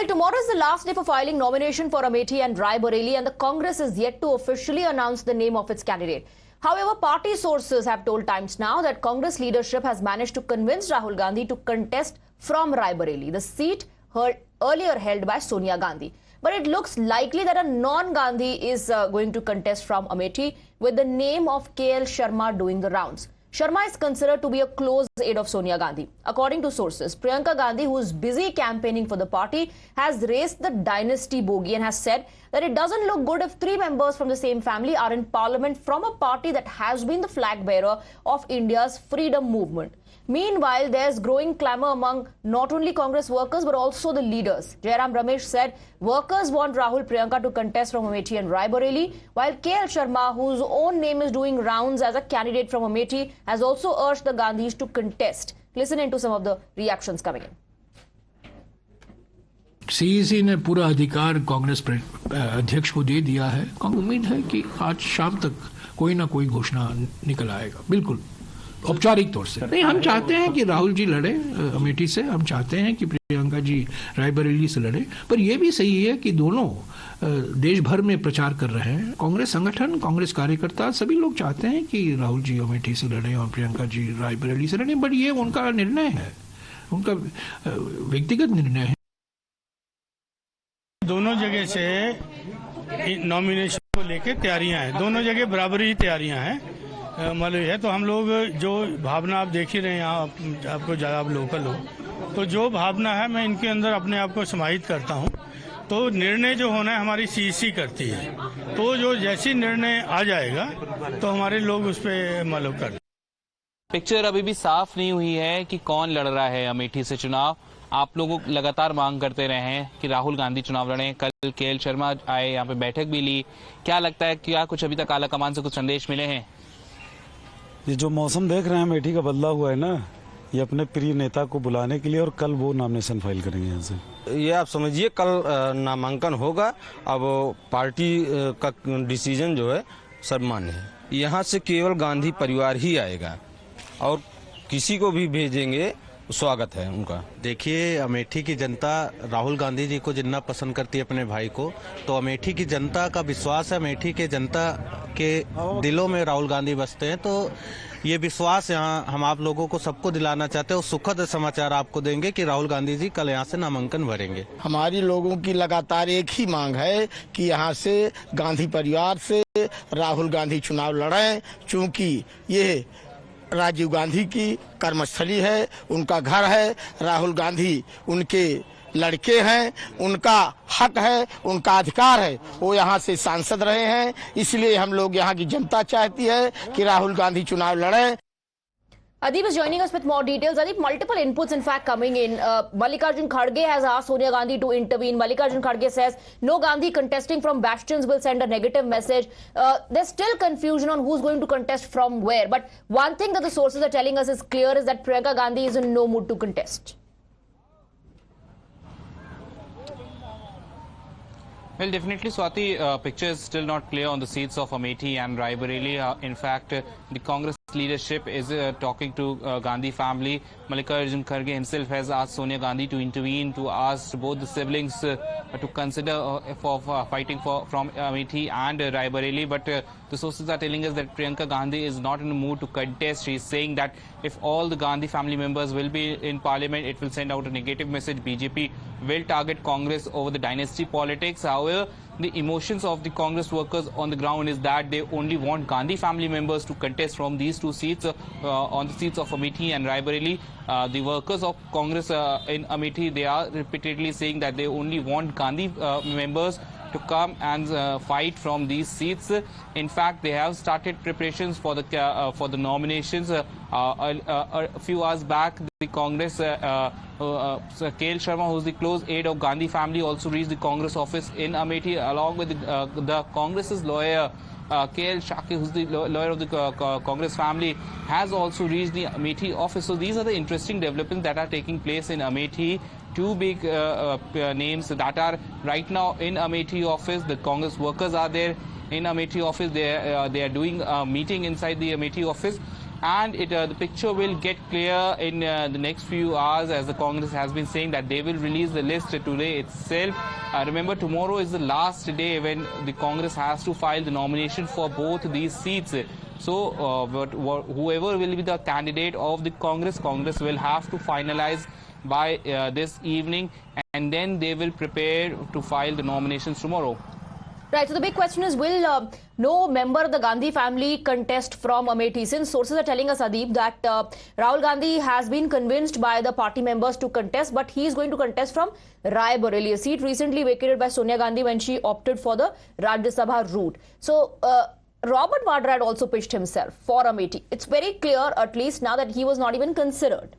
tomorrow is the last day for filing nomination for Amethi and Rai Bareli, and the Congress is yet to officially announce the name of its candidate. However, party sources have told Times Now that Congress leadership has managed to convince Rahul Gandhi to contest from Rai Bareli, the seat earlier held by Sonia Gandhi. But it looks likely that a non-Gandhi is going to contest from Amethi, with the name of KL Sharma doing the rounds. Sharma is considered to be a close aide of Sonia Gandhi. According to sources, Priyanka Gandhi, who is busy campaigning for the party, has raised the dynasty bogey and has said that it doesn't look good if three members from the same family are in parliament from a party that has been the flag bearer of India's freedom movement. Meanwhile, there's growing clamour among not only Congress workers but also the leaders. Jairam Ramesh said workers want Rahul Priyanka to contest from Amethi and Rai Bareli, while KL Sharma, whose own name is doing rounds as a candidate from Amethi, has also urged the Gandhis to contest. Listen into some of the reactions coming in. CEC ने पूरा अधिकार कांग्रेस अध्यक्ष को दे दिया है। उम्मीद है कि आज शाम तक कोई ना कोई घोषणा निकल आएगा, बिल्कुल औपचारिक तौर से नहीं। हम चाहते हैं कि राहुल जी लड़े अमेठी से, हम चाहते हैं कि प्रियंका जी रायबरेली से लड़े, पर यह भी सही है कि दोनों देश भर में प्रचार कर रहे हैं। कांग्रेस संगठन, कांग्रेस कार्यकर्ता सभी लोग चाहते हैं कि राहुल जी अमेठी से लड़े और प्रियंका जी रायबरेली से लड़े, बट ये उनका निर्णय है, उनका व्यक्तिगत निर्णय है। दोनों जगह से नॉमिनेशन को लेकर तैयारियां हैं, दोनों जगह बराबरी तैयारियां हैं मालूम है। तो हम लोग जो भावना आप देख ही रहे हैं, यहाँ आपको ज़्यादा आप लोकल हो, तो जो भावना है मैं इनके अंदर अपने आप को समाहित करता हूँ। तो निर्णय जो होना है हमारी सीईसी करती है, तो जो जैसी निर्णय आ जाएगा तो हमारे लोग उस पर मालूम कर। पिक्चर अभी भी साफ नहीं हुई है कि कौन लड़ रहा है अमेठी से चुनाव। आप लोग लगातार मांग करते रहे हैं कि राहुल गांधी चुनाव लड़ें। कल केएल शर्मा आए, यहाँ पे बैठक भी ली। क्या लगता है, क्या कुछ अभी तक आला कमान से कुछ संदेश मिले हैं? ये जो मौसम देख रहे हैं अमेठी का बदला हुआ है ना, ये अपने प्रिय नेता को बुलाने के लिए, और कल वो नॉमिनेशन फाइल करेंगे यहाँ से। ये आप समझिए कल नामांकन होगा। अब पार्टी का डिसीजन जो है सर्वमान्य है। यहाँ से केवल गांधी परिवार ही आएगा और किसी को भी भेजेंगे, स्वागत है उनका। देखिए, अमेठी की जनता राहुल गांधी जी को जितना पसंद करती है अपने भाई को, तो अमेठी की जनता का विश्वास है, अमेठी के जनता के दिलों में राहुल गांधी बसते हैं। तो ये विश्वास यहाँ हम आप लोगों को सबको दिलाना चाहते हैं और सुखद समाचार आपको देंगे कि राहुल गांधी जी कल यहाँ से नामांकन भरेंगे। हमारी लोगों की लगातार एक ही मांग है कि यहाँ से गांधी परिवार से राहुल गांधी चुनाव लड़ें, चूँकि ये राजीव गांधी की कर्मस्थली है, उनका घर है। राहुल गांधी उनके लड़के हैं, उनका हक है, उनका अधिकार है, वो यहाँ से सांसद रहे हैं। इसलिए हम लोग यहाँ की जनता चाहती है कि राहुल गांधी चुनाव लड़ें। Adib is joining us with more details. Adib, multiple inputs in fact coming in. Mallikarjun Kharge has asked Sonia Gandhi to intervene. Mallikarjun Kharge says no Gandhi contesting from Bastions will send a negative message. There's still confusion on who's going to contest from where. But one thing that the sources are telling us is clear is that Priyanka Gandhi is in no mood to contest. Well, definitely, Swati, picture is still not clear on the seats of Amethi and Rai Bareli. In fact, the Congress leadership is talking to Gandhi family. Mallikarjun Kharge himself has asked Sonia Gandhi to intervene, to ask both the siblings to consider for fighting from Amethi and Rai Bareli. But the sources are telling us that Priyanka Gandhi is not in the mood to contest. She is saying that if all the Gandhi family members will be in parliament, it will send out a negative message. BJP will target Congress over the dynasty politics. However, the emotions of the Congress workers on the ground is that they only want Gandhi family members to contest from these two seats, on the seats of Amethi and Rai Bareli. The workers of Congress in Amethi, they are repeatedly saying that they only want Gandhi members to come and fight from these seats. In fact, they have started preparations for the nominations. A few hours back, the Congress KL Sharma, who's the close aide of Gandhi family, also reached the Congress office in Amethi along with the Congress's lawyer. KL Shaki, who's the lawyer of the Congress family, has also reached the Amethi office. So these are the interesting developments that are taking place in Amethi. Two big names that are right now in Amethi office. The Congress workers are there in Amethi office. They are doing a meeting inside the Amethi office. and the picture will get clear in the next few hours, as the Congress has been saying that they will release the list today itself. Remember, tomorrow is the last day when the Congress has to file the nomination for both these seats. So whoever will be the candidate of the Congress will have to finalize by this evening, and then they will prepare to file the nominations tomorrow. Right, so the big question is, will no member of the Gandhi family contest from Amethi? Since sources are telling us, Adeep, that Rahul Gandhi has been convinced by the party members to contest, but he is going to contest from Rai Bareli, a seat recently vacated by Sonia Gandhi when she opted for the Rajya Sabha route. So Robert Vadra had also pitched himself for Amethi. It's very clear, at least now, that he was not even considered.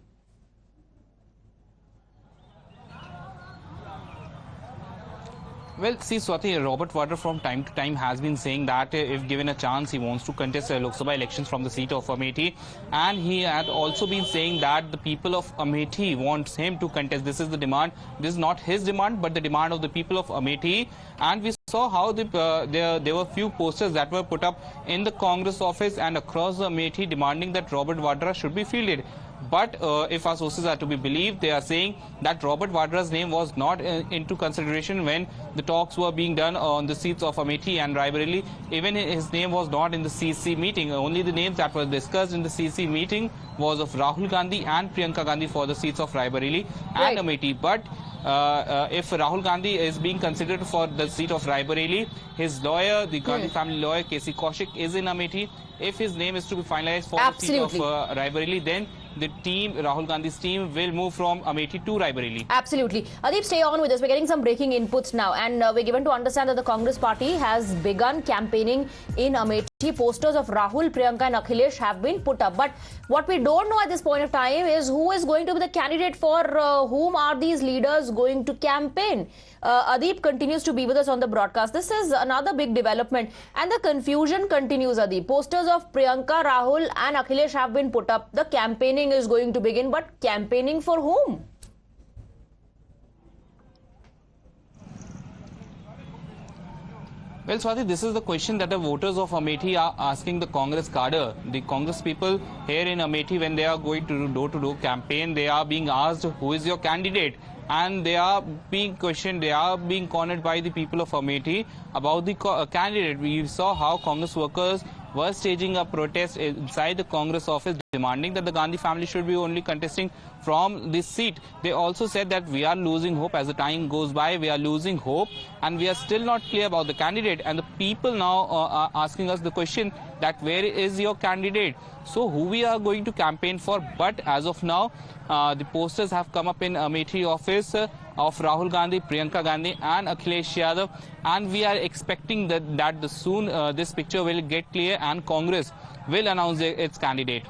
Well, see, Swati, Robert Vadra from time to time has been saying that if given a chance, he wants to contest Lok Sabha elections from the seat of Amethi. And he had also been saying that the people of Amethi wants him to contest. This is the demand. This is not his demand, but the demand of the people of Amethi. And we saw how there were few posters that were put up in the Congress office and across the Amethi demanding that Robert Vadra should be fielded. But if our sources are to be believed, they are saying that Robert Vadra's name was not into consideration when the talks were being done on the seats of Amethi and Rai Bareli. Even his name was not in the CC meeting. Only the names that were discussed in the CC meeting was of Rahul Gandhi and Priyanka Gandhi for the seats of Rai Bareli and Amethi. But if Rahul Gandhi is being considered for the seat of Rai Bareli, his lawyer, the Gandhi family lawyer, K.C. Kaushik, is in Amethi. If his name is to be finalized for the seat of Rai Bareli, then the team, Rahul Gandhi's team, will move from Amethi to Rai Bareli. Absolutely. Adeep, stay on with us. We're getting some breaking inputs now, and we're given to understand that the Congress party has begun campaigning in Amethi. Posters of Rahul, Priyanka and Akhilesh have been put up. But what we don't know at this point of time is who is going to be the candidate, for whom are these leaders going to campaign. Adeep continues to be with us on the broadcast. This is another big development, and the confusion continues, Adeep. Posters of Priyanka, Rahul and Akhilesh have been put up. The campaigning is going to begin, but campaigning for whom? Well, Swati, this is the question that the voters of Amethi are asking the Congress cadre. The Congress people here in Amethi, when they are going to door-to-door campaign, they are being asked, who is your candidate? And they are being questioned, they are being cornered by the people of Amethi about the candidate. We saw how Congress workers were staging a protest inside the Congress office demanding that the Gandhi family should be only contesting from this seat. They also said that we are losing hope as the time goes by. We are losing hope and we are still not clear about the candidate. And the people now are asking us the question that where is your candidate? So who we are going to campaign for? But as of now, the posters have come up in Amethi office of Rahul Gandhi, Priyanka Gandhi and Akhilesh Yadav, and we are expecting that soon this picture will get clear and Congress will announce its candidate.